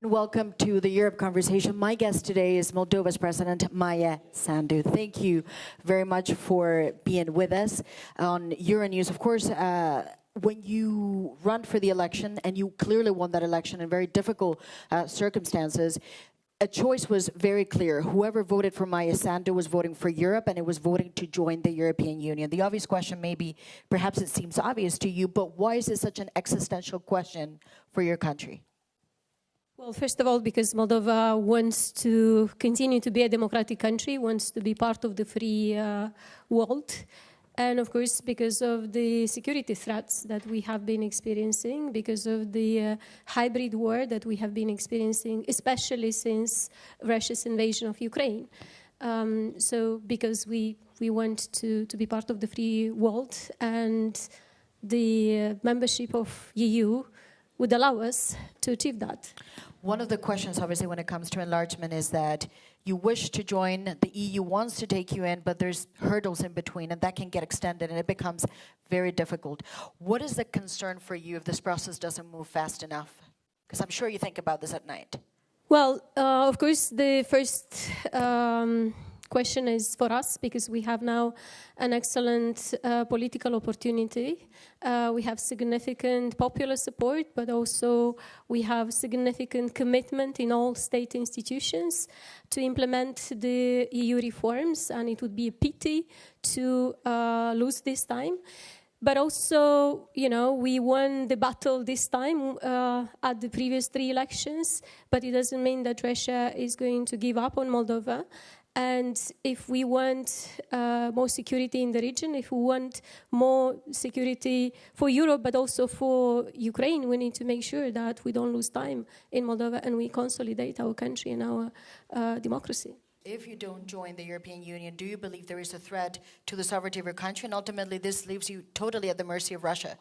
and welcome to the Europe Conversation. My guest today is Moldova's President, Maya Sandu. Thank you very much for being with us on Euronews. Of course, when you run for the election, and you clearly won that election in very difficult circumstances, a choice was very clear. Whoever voted for Maya Sandu was voting for Europe, and it was voting to join the European Union. The obvious question may be, perhaps it seems obvious to you, but why is this such an existential question for your country? Well, first of all, because Moldova wants to continue to be a democratic country, wants to be part of the free world. And of course, because of the security threats that we have been experiencing, because of the hybrid war that we have been experiencing, especially since Russia's invasion of Ukraine. So because we want to be part of the free world, and the membership of EU would allow us to achieve that. One of the questions, obviously, when it comes to enlargement is that you wish to join, the EU wants to take you in, but there's hurdles in between, and that can get extended, and it becomes very difficult. What is the concern for you if this process doesn't move fast enough? Because I'm sure you think about this at night. Well, of course, the first question is for us, because we have now an excellent political opportunity. We have significant popular support, but also we have significant commitment in all state institutions to implement the EU reforms, and it would be a pity to lose this time. But also, you know, we won the battle this time at the previous 3 elections, but it doesn't mean that Russia is going to give up on Moldova. And if we want more security in the region, if we want more security for Europe, but also for Ukraine, we need to make sure that we don't lose time in Moldova and we consolidate our country and our democracy. If you don't join the European Union, do you believe there is a threat to the sovereignty of your country? And ultimately, this leaves you totally at the mercy of Russia.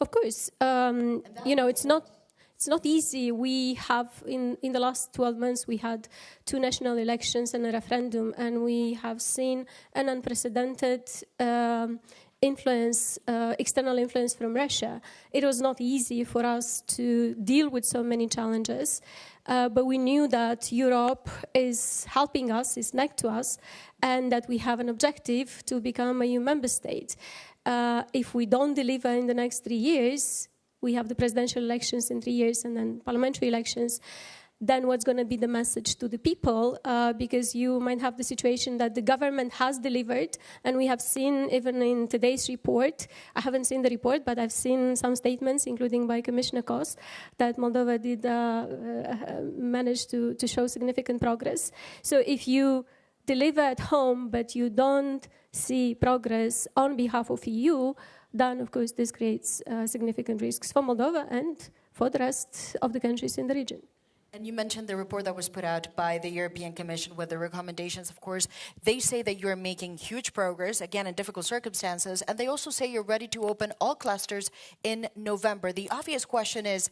Of course. You know, it's not easy. We have, in the last 12 months, we had 2 national elections and a referendum, and we have seen an unprecedented influence, external influence from Russia. It was not easy for us to deal with so many challenges, but we knew that Europe is helping us, is next to us, and that we have an objective to become a EU member state. If we don't deliver in the next 3 years, we have the presidential elections in 3 years and then parliamentary elections, then what's going to be the message to the people? Because you might have the situation that the government has delivered, and we have seen even in today's report, I haven't seen the report, but I've seen some statements, including by Commissioner Kos, that Moldova did manage to show significant progress. So if you deliver at home, but you don't see progress on behalf of EU, then, of course, this creates significant risks for Moldova and for the rest of the countries in the region. And you mentioned the report that was put out by the European Commission with the recommendations, of course. They say that you're making huge progress, again, in difficult circumstances, and they also say you're ready to open all clusters in November. The obvious question is,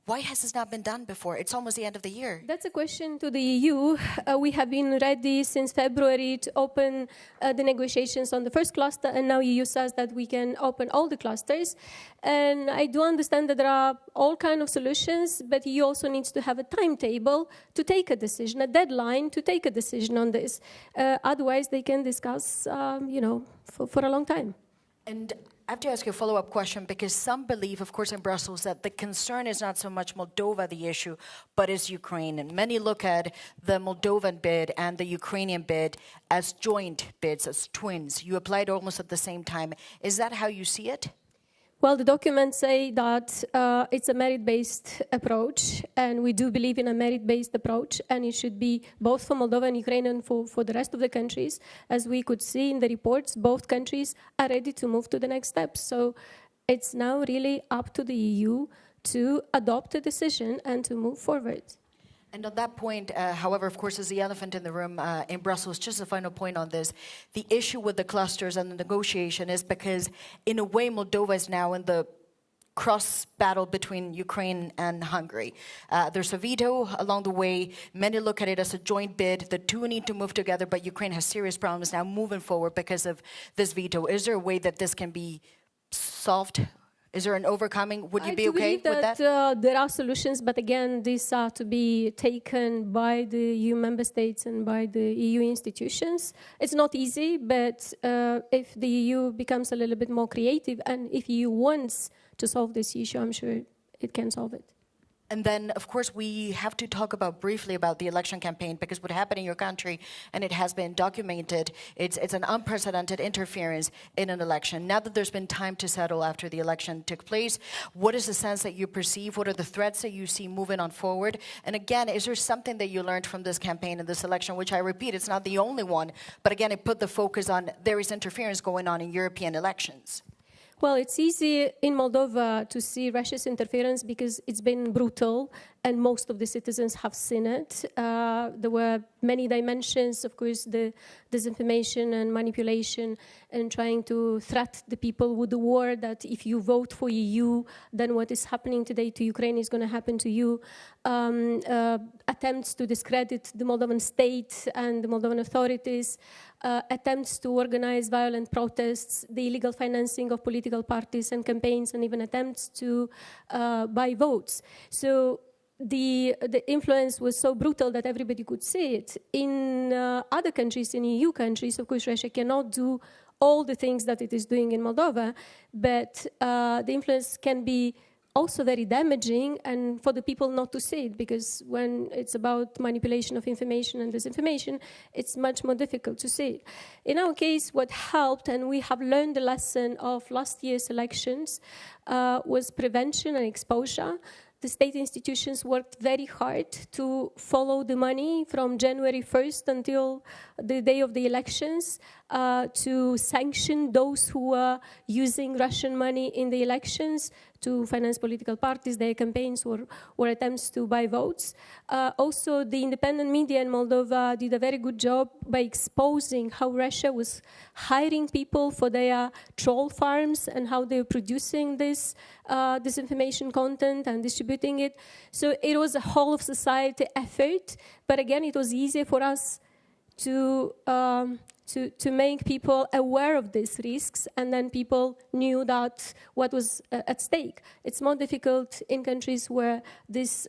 why has this not been done before? It's almost the end of the year. That's a question to the EU. We have been ready since February to open the negotiations on the first cluster, and now EU says that we can open all the clusters. And I do understand that there are all kinds of solutions, but EU also needs to have a timetable to take a decision, a deadline to take a decision on this. Otherwise, they can discuss, you know, for a long time. And I have to ask you a follow-up question, because some believe, of course, in Brussels, that the concern is not so much Moldova, the issue, but is Ukraine. And many look at the Moldovan bid and the Ukrainian bid as joint bids, as twins. You applied almost at the same time. Is that how you see it? Well, the documents say that it's a merit-based approach, and we do believe in a merit-based approach, and it should be both for Moldova and Ukraine and for the rest of the countries. As we could see in the reports, both countries are ready to move to the next steps. So it's now really up to the EU to adopt a decision and to move forward. And on that point, however, of course, is the elephant in the room in Brussels. Just a final point on this. The issue with the clusters and the negotiation is because, in a way, Moldova is now in the cross battle between Ukraine and Hungary. There's a veto along the way. Many look at it as a joint bid. The two need to move together, but Ukraine has serious problems now moving forward because of this veto. Is there a way that this can be solved Is there an overcoming? Would you be I okay believe with that? There are solutions, but again, these are to be taken by the EU member states and by the EU institutions. It's not easy, but if the EU becomes a little bit more creative and if EU wants to solve this issue, I'm sure it can solve it. And then, of course, we have to talk briefly about the election campaign, because what happened in your country, and it has been documented, it's an unprecedented interference in an election. Now that there's been time to settle after the election took place, what is the sense that you perceive? What are the threats that you see moving on forward? And again, is there something that you learned from this campaign and this election, which I repeat, it's not the only one, but again, it put the focus on there is interference going on in European elections? Well, it's easy in Moldova to see Russia's interference because it's been brutal and most of the citizens have seen it. There were many dimensions, of course, the disinformation and manipulation and trying to threat the people with the war that if you vote for EU, then what is happening today to Ukraine is going to happen to you. Attempts to discredit the Moldovan state and the Moldovan authorities, attempts to organize violent protests, the illegal financing of political parties and campaigns, and even attempts to buy votes. So the influence was so brutal that everybody could see it. In other countries, in EU countries, of course, Russia cannot do all the things that it is doing in Moldova, but the influence can be also very damaging, and for the people not to see it, because when it's about manipulation of information and disinformation, it's much more difficult to see it. In our case, what helped, and we have learned the lesson of last year's elections, was prevention and exposure. The state institutions worked very hard to follow the money from January 1st until the day of the elections, to sanction those who were using Russian money in the elections to finance political parties, their campaigns, or attempts to buy votes. Also, the independent media in Moldova did a very good job by exposing how Russia was hiring people for their troll farms and how they were producing this disinformation content and distributing it. So it was a whole of society effort, but again, it was easier for us to make people aware of these risks, and then people knew that what was at stake. It's more difficult in countries where this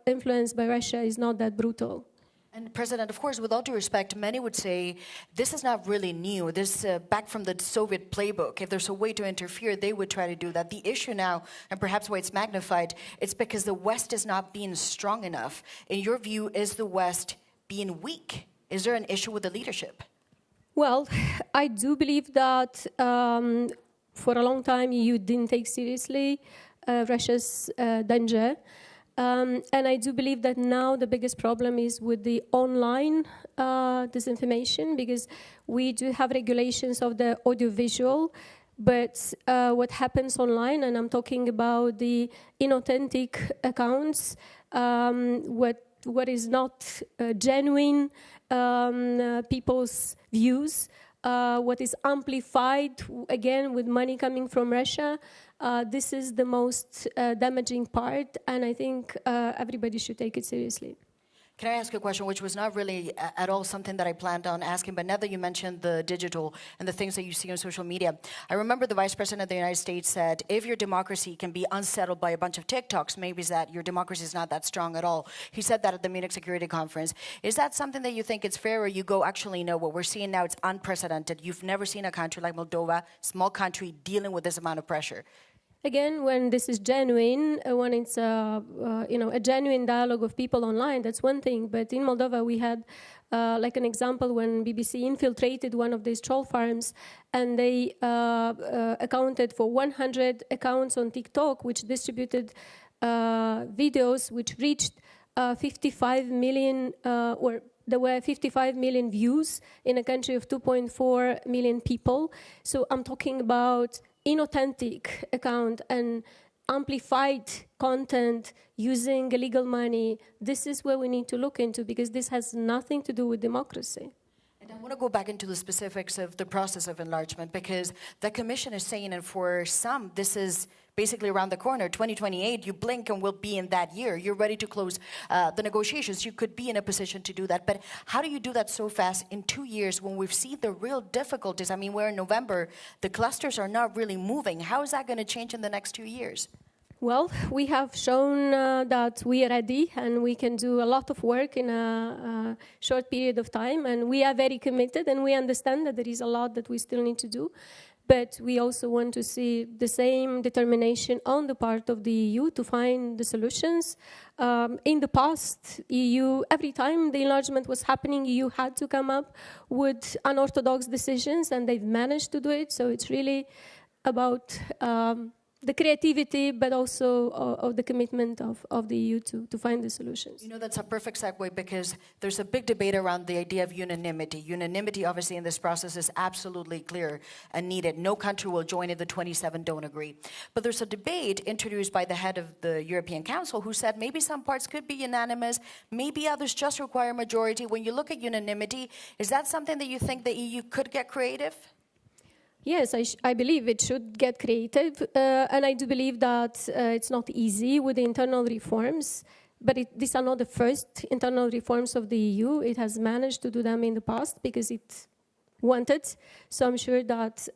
influence by Russia is not that brutal. And President, of course, with all due respect, many would say this is not really new. This back from the Soviet playbook. If there's a way to interfere, they would try to do that. The issue now, and perhaps why it's magnified, it's because the West is not being strong enough. In your view, is the West being weak? Is there an issue with the leadership? Well, I do believe that for a long time EU didn't take seriously Russia's danger. And I do believe that now the biggest problem is with the online disinformation, because we do have regulations of the audiovisual, but what happens online, and I'm talking about the inauthentic accounts, what is not genuine people's views, what is amplified, again, with money coming from Russia. This is the most damaging part, and I think everybody should take it seriously. Can I ask a question which was not really at all something that I planned on asking, but now that you mentioned the digital and the things that you see on social media, I remember the Vice President of the United States said, if your democracy can be unsettled by a bunch of TikToks, maybe it's that your democracy is not that strong at all. He said that at the Munich Security Conference. Is that something that you think it's fair, or you go, actually, no, what we're seeing now, it's unprecedented. You've never seen a country like Moldova, small country, dealing with this amount of pressure. Again, when this is genuine, when it's a genuine dialogue of people online, that's one thing. But in Moldova, we had like an example when BBC infiltrated one of these troll farms, and they accounted for 100 accounts on TikTok, which distributed videos which reached 55 million, or there were 55 million views in a country of 2.4 million people. So I'm talking about inauthentic account and amplified content using illegal money. This is where we need to look into, because this has nothing to do with democracy. And I want to go back into the specifics of the process of enlargement, because the Commission is saying, and for some, this is basically around the corner, 2028, you blink and we'll be in that year. You're ready to close the negotiations. You could be in a position to do that. But how do you do that so fast in 2 years when we've seen the real difficulties? I mean, we're in November. The clusters are not really moving. How is that going to change in the next 2 years? Well, we have shown that we are ready and we can do a lot of work in a short period of time. And we are very committed, and we understand that there is a lot that we still need to do. But we also want to see the same determination on the part of the EU to find the solutions. In the past, EU, every time the enlargement was happening, EU had to come up with unorthodox decisions, and they've managed to do it. So it's really about the creativity, but also of the commitment of the EU to find the solutions. You know, that's a perfect segue, because there's a big debate around the idea of unanimity. Unanimity, obviously, in this process is absolutely clear and needed. No country will join if the 27 don't agree. But there's a debate introduced by the head of the European Council who said maybe some parts could be unanimous, maybe others just require majority. When you look at unanimity, is that something that you think the EU could get creative? Yes, I believe it should get creative, and I do believe that it's not easy with the internal reforms, but these are not the first internal reforms of the EU. It has managed to do them in the past because it wanted, so I'm sure that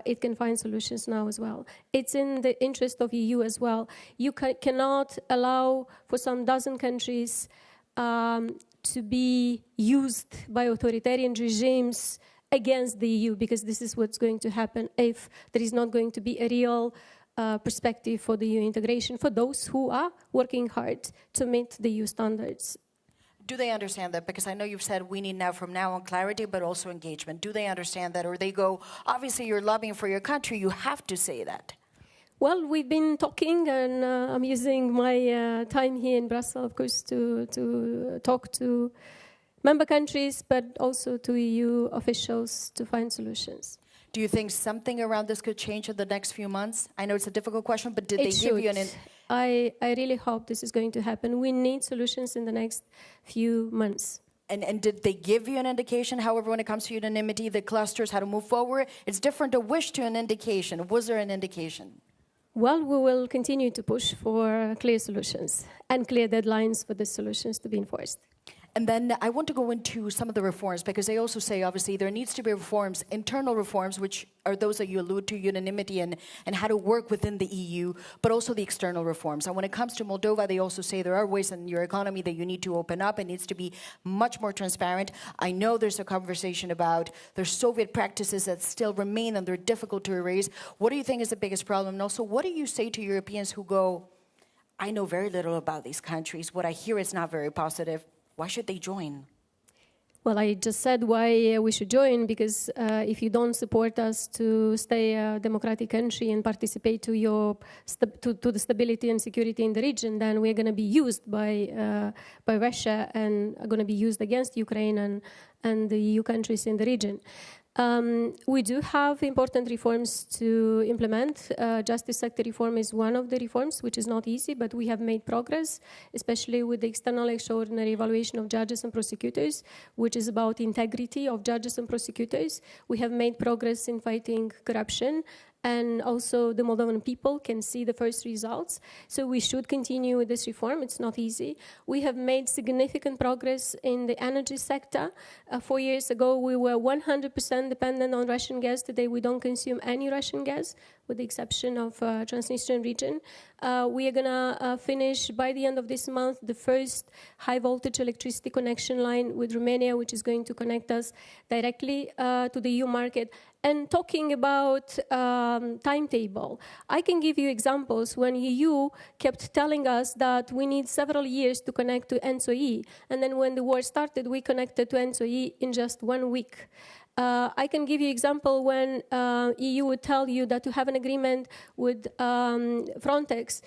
it can find solutions now as well. It's in the interest of EU as well. You cannot allow for some dozen countries to be used by authoritarian regimes against the EU, because this is what's going to happen if there is not going to be a real perspective for the EU integration for those who are working hard to meet the EU standards. Do they understand that? Because I know you've said we need now from now on clarity, but also engagement. Do they understand that? Or they go, obviously you're lobbying for your country, you have to say that. Well, we've been talking, and I'm using my time here in Brussels, of course, to talk to member countries, but also to EU officials to find solutions. Do you think something around this could change in the next few months? I know it's a difficult question, but did they give you an... I really hope this is going to happen. We need solutions in the next few months. And did they give you an indication, however, when it comes to unanimity, the clusters, how to move forward? It's different a wish to an indication. Was there an indication? Well, we will continue to push for clear solutions and clear deadlines for the solutions to be enforced. And then I want to go into some of the reforms, because they also say, obviously, there needs to be reforms, internal reforms, which are those that you allude to, unanimity and how to work within the EU, but also the external reforms. And when it comes to Moldova, they also say there are ways in your economy that you need to open up. It needs to be much more transparent. I know there's a conversation about there's Soviet practices that still remain and they're difficult to erase. What do you think is the biggest problem? And also, what do you say to Europeans who go, I know very little about these countries. What I hear is not very positive. Why should they join? Well, I just said why we should join, because if you don't support us to stay a democratic country and participate to the stability and security in the region, then we're going to be used by Russia and are going to be used against Ukraine and the EU countries in the region. We do have important reforms to implement. Justice sector reform is one of the reforms, which is not easy, but we have made progress, especially with the external extraordinary evaluation of judges and prosecutors, which is about integrity of judges and prosecutors. We have made progress in fighting corruption, and also the Moldovan people can see the first results. So we should continue with this reform. It's not easy. We have made significant progress in the energy sector. 4 years ago, we were 100% dependent on Russian gas. Today, we don't consume any Russian gas, with the exception of Transnistrian region. We are going to finish by the end of this month the first high-voltage electricity connection line with Romania, which is going to connect us directly to the EU market. And talking about timetable, I can give you examples when EU kept telling us that we need several years to connect to ENTSO-E, and then when the war started, we connected to ENTSO-E in just 1 week. I can give you example when EU would tell you that to have an agreement with Frontex,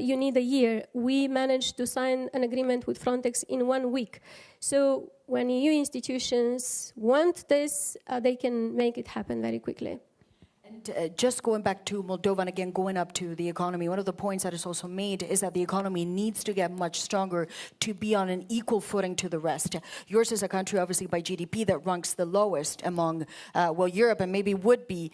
you need a year. We managed to sign an agreement with Frontex in 1 week. So when EU institutions want this, they can make it happen very quickly. And just going back to Moldova and again going up to the economy, one of the points that is also made is that the economy needs to get much stronger to be on an equal footing to the rest. Yours is a country, obviously, by GDP that ranks the lowest among, Europe and maybe would be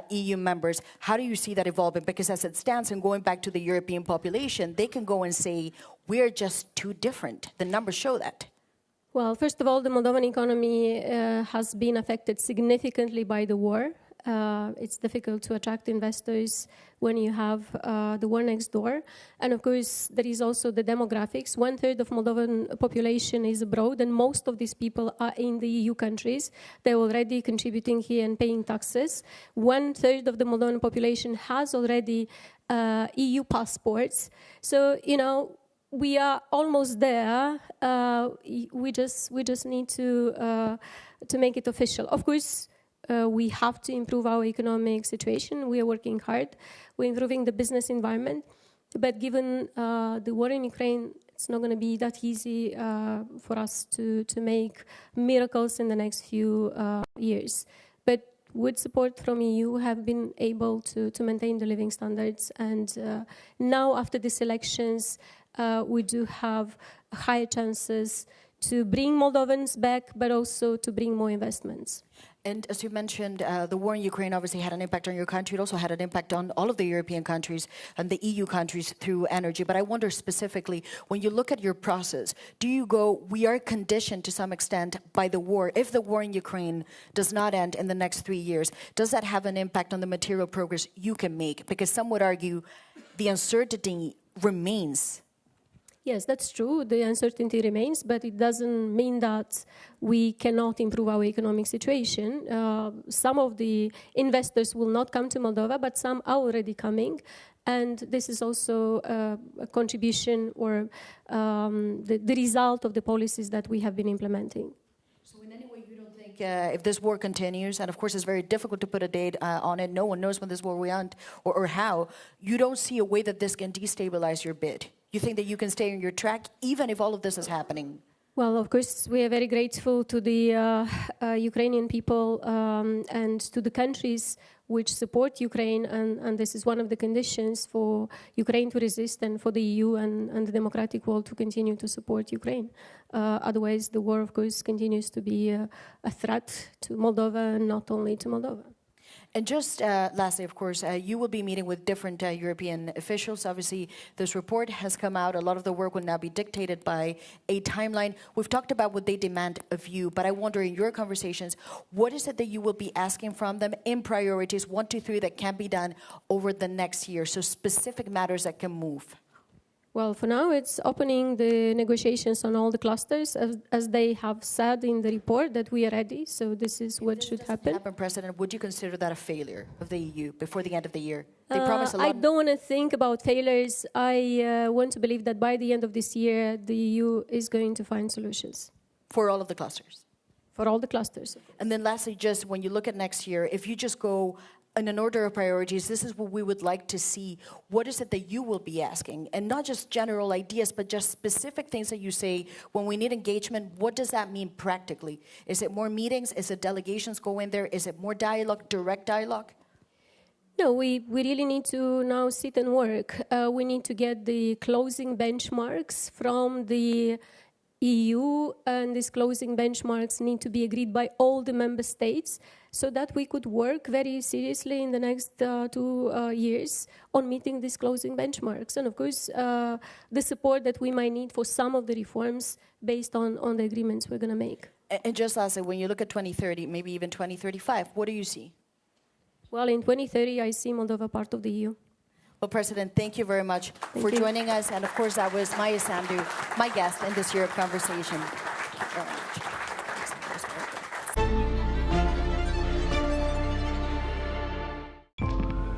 EU members. How do you see that evolving? Because as it stands, and going back to the European population, they can go and say, we're just too different. The numbers show that. Well, first of all, the Moldovan economy has been affected significantly by the war. It's difficult to attract investors when you have the war next door. And of course, there is also the demographics. 1/3 of Moldovan population is abroad, and most of these people are in the EU countries. They're already contributing here and paying taxes. 1/3 of the Moldovan population has already EU passports. So, we are almost there. We just need to make it official. Of course, we have to improve our economic situation. We are working hard. We're improving the business environment. But given the war in Ukraine, it's not going to be that easy for us to make miracles in the next few years. But with support from EU, have been able to maintain the living standards. And now, after these elections, we do have higher chances to bring Moldovans back, but also to bring more investments. And as you mentioned, the war in Ukraine obviously had an impact on your country. It also had an impact on all of the European countries and the EU countries through energy. But I wonder specifically, when you look at your process, do you go, we are conditioned to some extent by the war. If the war in Ukraine does not end in the next 3 years, does that have an impact on the material progress you can make? Because some would argue the uncertainty remains. Yes, that's true. The uncertainty remains, but it doesn't mean that we cannot improve our economic situation. Some of the investors will not come to Moldova, but some are already coming. And this is also a contribution or the result of the policies that we have been implementing. So in any way, you don't think if this war continues, and of course it's very difficult to put a date on it, no one knows when this war will end or how, you don't see a way that this can destabilize your bid? You think that you can stay on your track even if all of this is happening? Well, of course, we are very grateful to the Ukrainian people and to the countries which support Ukraine, and this is one of the conditions for Ukraine to resist and for the EU and the democratic world to continue to support Ukraine. Otherwise, the war, of course, continues to be a threat to Moldova and not only to Moldova. And just lastly, of course, you will be meeting with different European officials. Obviously, this report has come out. A lot of the work will now be dictated by a timeline. We've talked about what they demand of you, but I wonder in your conversations, what is it that you will be asking from them in priorities, 1, 2, 3, that can be done over the next year? So specific matters that can move. Well, for now, it's opening the negotiations on all the clusters, as they have said in the report that we are ready. So this is what should happen. President, would you consider that a failure of the EU before the end of the year? They promised a lot. I don't want to think about failures. I want to believe that by the end of this year, the EU is going to find solutions. For all of the clusters? For all the clusters. And then lastly, just when you look at next year, if you just go in an order of priorities, this is what we would like to see. What is it that you will be asking? And not just general ideas, but just specific things that you say, when we need engagement, what does that mean practically? Is it more meetings? Is it delegations go in there? Is it more dialogue, direct dialogue? No, we really need to now sit and work. We need to get the closing benchmarks from the EU, and these closing benchmarks need to be agreed by all the member states so that we could work very seriously in the next 2 years on meeting these closing benchmarks. And of course, the support that we might need for some of the reforms based on the agreements we're going to make. And just lastly, when you look at 2030, maybe even 2035, what do you see? Well, in 2030, I see Moldova part of the EU. Well, President, thank you very much for joining us. And of course, that was Maya Sandu, my guest in this Europe conversation.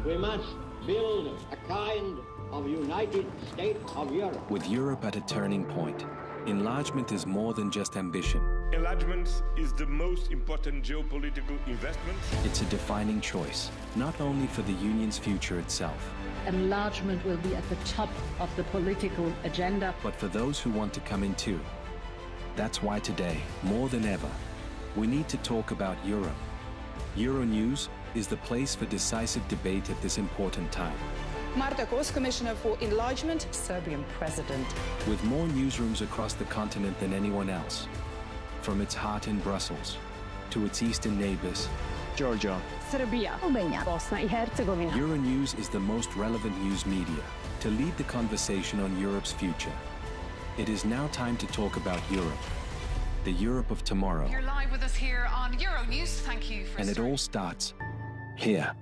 We must build a kind of United States of Europe. With Europe at a turning point, enlargement is more than just ambition. Enlargement is the most important geopolitical investment. It's a defining choice, not only for the Union's future itself, enlargement will be at the top of the political agenda, but for those who want to come in too. That's why today, more than ever, we need to talk about Europe. Euronews is the place for decisive debate at this important time. Marta Kos, Commissioner for Enlargement. Serbian president. With more newsrooms across the continent than anyone else, from its heart in Brussels to its eastern neighbors, Georgia, Serbia, Albania, Bosnia i Herzegovina. Euronews is the most relevant news media to lead the conversation on Europe's future. It is now time to talk about Europe, the Europe of tomorrow. You're live with us here on Euronews. Thank you for And it all starts here.